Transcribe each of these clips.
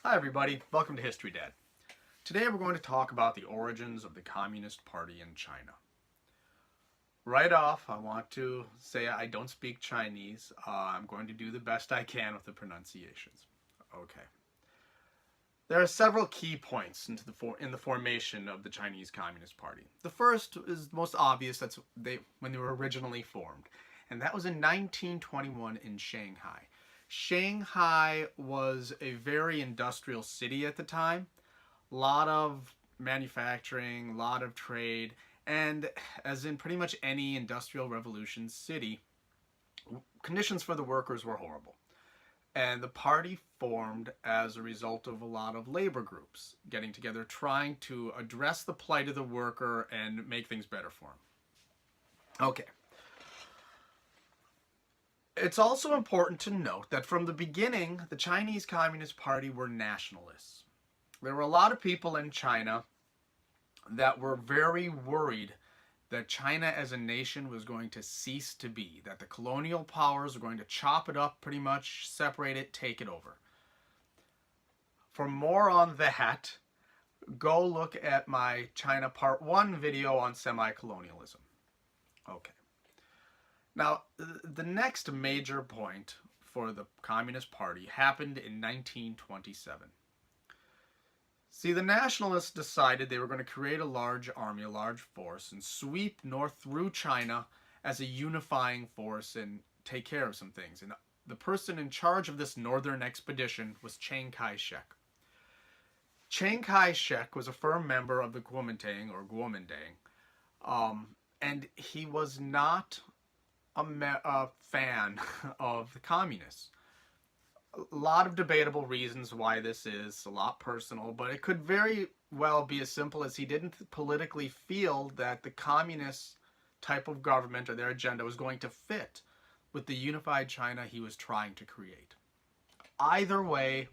Hi everybody, welcome to History Dad. Today we're going to talk about the origins of the Communist Party in China. Right off, I want to say I don't speak Chinese. I'm going to do the best I can with the pronunciations. Okay. There are several key points in the formation of the Chinese Communist Party. The first is the most obvious, when they were originally formed, and that was in 1921 in Shanghai. Shanghai was a very industrial city at the time. A lot of manufacturing, a lot of trade, and as in pretty much any industrial revolution city, conditions for the workers were horrible. And the party formed as a result of a lot of labor groups getting together, trying to address the plight of the worker and make things better for him. Okay. It's also important to note that from the beginning, the Chinese Communist Party were nationalists. There were a lot of people in China that were very worried that China as a nation was going to cease to be, that the colonial powers were going to chop it up pretty much, separate it, take it over. For more on that, go look at my China Part 1 video on semi-colonialism. Okay. Now, the next major point for the Communist Party happened in 1927. See, the nationalists decided they were going to create a large army, a large force, and sweep north through China as a unifying force and take care of some things. And the person in charge of this northern expedition was Chiang Kai-shek. Chiang Kai-shek was a firm member of the Kuomintang, or Kuomintang, and he was not a fan of the communists. A lot of debatable reasons why this is, a lot personal, but it could very well be as simple as he didn't politically feel that the communist type of government or their agenda was going to fit with the unified China he was trying to create. Either way,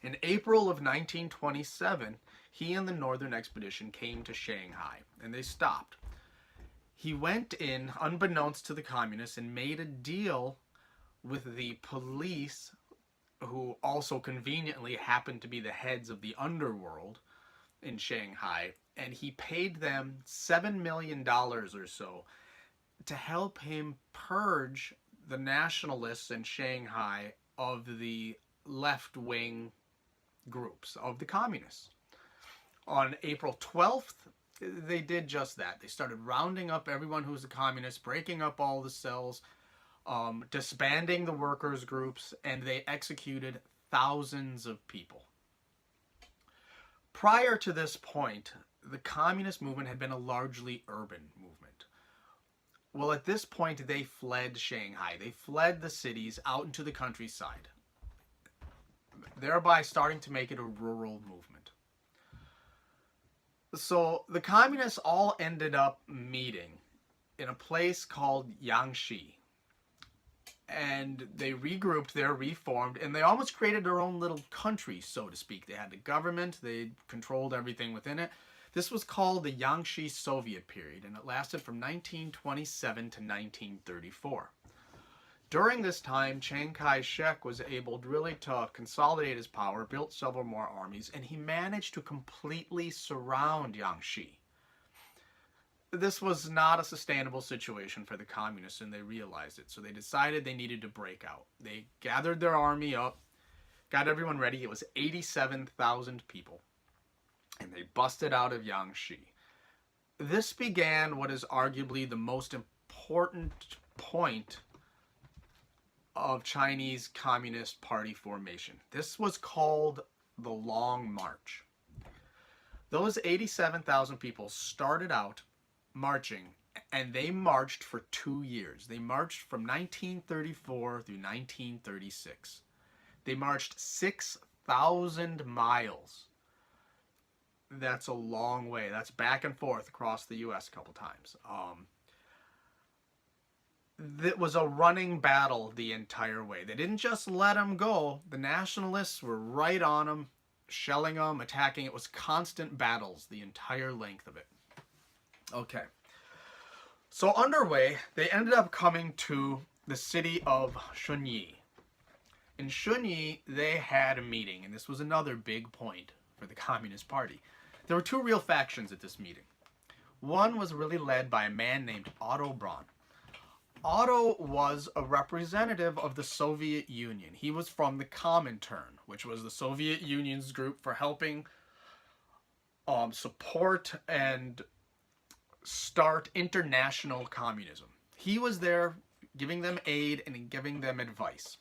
in April of 1927, he and the Northern Expedition came to Shanghai, and they stopped. He went in, unbeknownst to the communists, and made a deal with the police, who also conveniently happened to be the heads of the underworld in Shanghai, and he paid them $7 million or so to help him purge the nationalists in Shanghai of the left-wing groups of the communists. On April 12th, they did just that. They started rounding up everyone who was a communist, breaking up all the cells, disbanding the workers' groups, and they executed thousands of people. Prior to this point, the communist movement had been a largely urban movement. Well, at this point, they fled Shanghai. They fled the cities out into the countryside, thereby starting to make it a rural movement. So the communists all ended up meeting in a place called Yangtze. And they regrouped there, reformed, and they almost created their own little country, so to speak. They had the government, they controlled everything within it. This was called the Yangtze Soviet period, and it lasted from 1927 to 1934. During this time, Chiang Kai-shek was able really to consolidate his power, built several more armies, and he managed to completely surround Yangtze. This was not a sustainable situation for the communists, and they realized it. So they decided they needed to break out. They gathered their army up, got everyone ready. It was 87,000 people, and they busted out of Yangtze. This began what is arguably the most important point of Chinese Communist Party formation. This was called the Long March. Those 87,000 people started out marching, and they marched for 2 years. They marched from 1934 through 1936. They marched 6,000 miles. That's a long way. That's back and forth across the U.S. a couple times. It was a running battle the entire way. They didn't just let them go. The nationalists were right on them, shelling them, attacking. It was constant battles the entire length of it. Okay. So underway, they ended up coming to the city of Shunyi. In Shunyi, they had a meeting, and this was another big point for the Communist Party. There were two real factions at this meeting. One was really led by a man named Otto Braun. Otto was a representative of the Soviet Union. He was from the Comintern, which was the Soviet Union's group for helping support and start international communism. He was there giving them aid and giving them advice.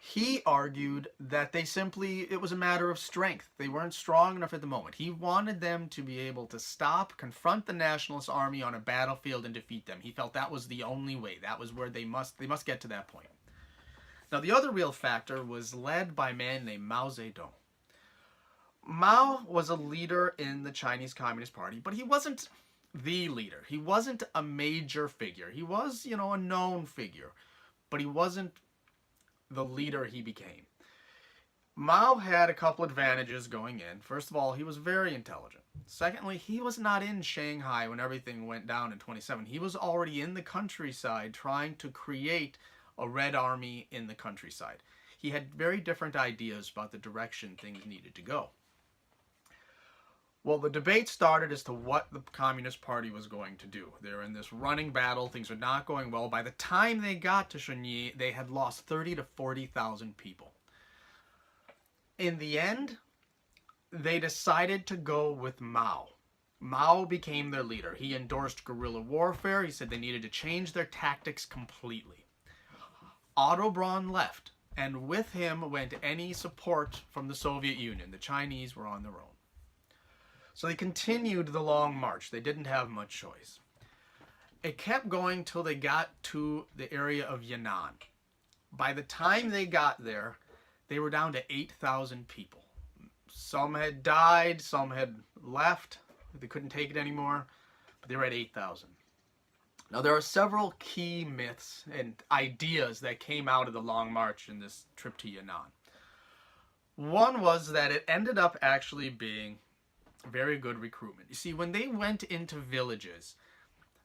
He argued that it was a matter of strength. They weren't strong enough at the moment. He wanted them to be able to confront the nationalist army on a battlefield and defeat them. He felt that was the only way. That was where they must get to that point. Now, the other real factor was led by a man named Mao Zedong. Mao was a leader in the Chinese Communist Party, but he wasn't the leader. He wasn't a major figure. He was, a known figure, but he wasn't the leader he became. Mao had a couple advantages going in. First of all, he was very intelligent. Secondly, he was not in Shanghai when everything went down in 27. He was already in the countryside trying to create a Red Army in the countryside. He had very different ideas about the direction things needed to go. Well, the debate started as to what the Communist Party was going to do. They were in this running battle. Things were not going well. By the time they got to Shunyi, they had lost 30 to 40,000 people. In the end, they decided to go with Mao. Mao became their leader. He endorsed guerrilla warfare. He said they needed to change their tactics completely. Otto Braun left, and with him went any support from the Soviet Union. The Chinese were on their own. So they continued the long march. They didn't have much choice. It kept going till they got to the area of Yan'an. By the time they got there, they were down to 8,000 people. Some had died, some had left. They couldn't take it anymore, but they were at 8,000. Now, there are several key myths and ideas that came out of the Long March in this trip to Yan'an. One was that it ended up actually being very good recruitment. You see, when they went into villages,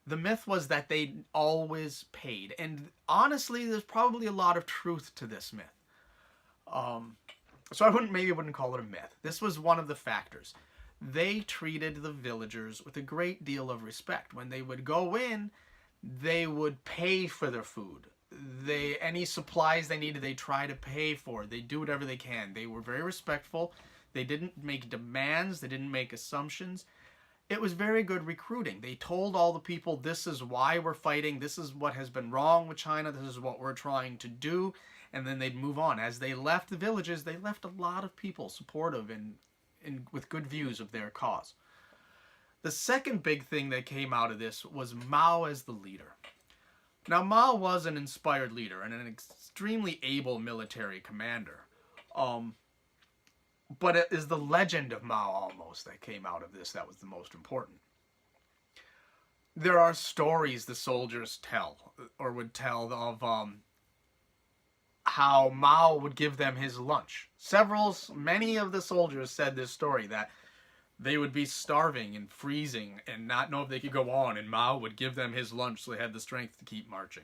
the myth was that they always paid. And honestly, there's probably a lot of truth to this myth. So I wouldn't call it a myth. This was one of the factors. They treated the villagers with a great deal of respect. When they would go in, they would pay for their food. Any supplies they needed, they try to pay for. They do whatever they can. They were very respectful. They didn't make demands. They didn't make assumptions. It was very good recruiting. They told all the people, this is why we're fighting. This is what has been wrong with China. This is what we're trying to do. And then they'd move on. As they left the villages, they left a lot of people supportive and with good views of their cause. The second big thing that came out of this was Mao as the leader. Now, Mao was an inspired leader and an extremely able military commander. But it is the legend of Mao almost that came out of this that was the most important. There are stories the soldiers would tell of how Mao would give them his lunch. Many of the soldiers said this story, that they would be starving and freezing and not know if they could go on, and Mao would give them his lunch so they had the strength to keep marching.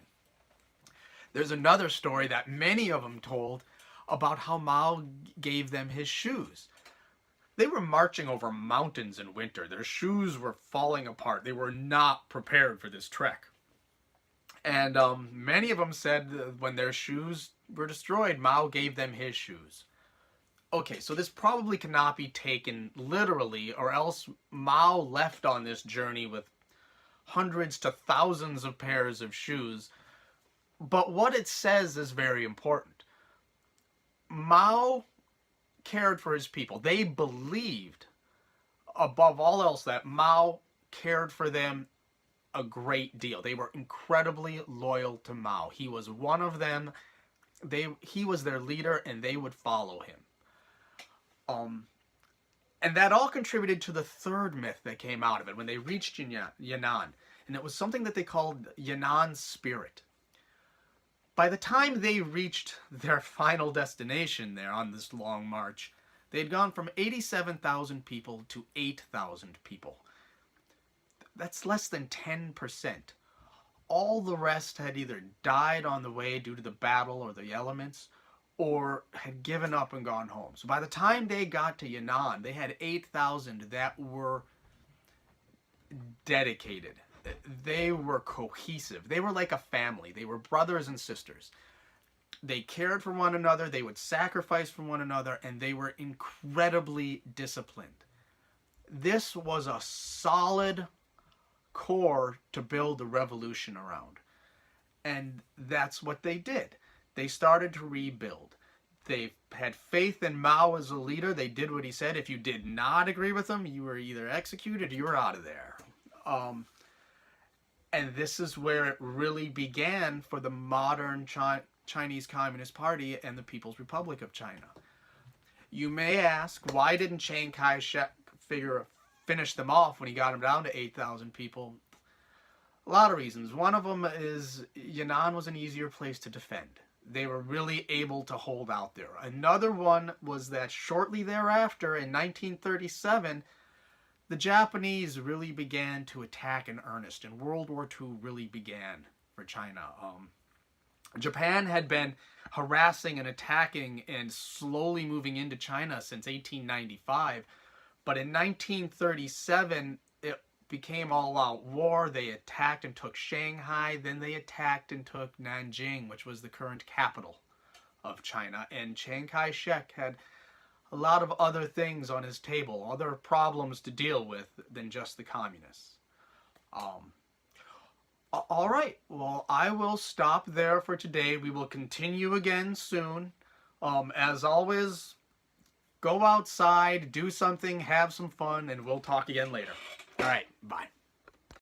There's another story that many of them told about how Mao gave them his shoes. They were marching over mountains in winter. Their shoes were falling apart. They were not prepared for this trek. And many of them said that when their shoes were destroyed, Mao gave them his shoes. Okay, so this probably cannot be taken literally, or else Mao left on this journey with hundreds to thousands of pairs of shoes. But what it says is very important. Mao cared for his people. They believed, above all else, that Mao cared for them a great deal. They were incredibly loyal to Mao. He was one of them. He was their leader, and they would follow him. And that all contributed to the third myth that came out of it when they reached Yan'an. And it was something that they called Yan'an spirit. By the time they reached their final destination there on this long march, they had gone from 87,000 people to 8,000 people. That's less than 10%. All the rest had either died on the way due to the battle or the elements, or had given up and gone home. So by the time they got to Yan'an, they had 8,000 that were dedicated. They were cohesive. They were like a family. They were brothers and sisters. They cared for one another. They would sacrifice for one another, and they were incredibly disciplined. This was a solid core to build the revolution around. And that's what they did. They started to rebuild. They had faith in Mao as a leader. They did what he said. If you did not agree with him, you were either executed or you were out of there. And this is where it really began for the modern Chinese Communist Party and the People's Republic of China. You may ask, why didn't Chiang Kai-shek finish them off when he got them down to 8,000 people? A lot of reasons. One of them is Yan'an was an easier place to defend. They were really able to hold out there. Another one was that shortly thereafter, in 1937, the Japanese really began to attack in earnest, and World War II really began for China. Japan had been harassing and attacking and slowly moving into China since 1895, but in 1937, it became all-out war. They attacked and took Shanghai, then they attacked and took Nanjing, which was the current capital of China, and Chiang Kai-shek had a lot of other things on his table, other problems to deal with than just the communists. All right, well, I will stop there for today. We will continue again soon. As always, go outside, do something, have some fun, and we'll talk again later. All right, bye.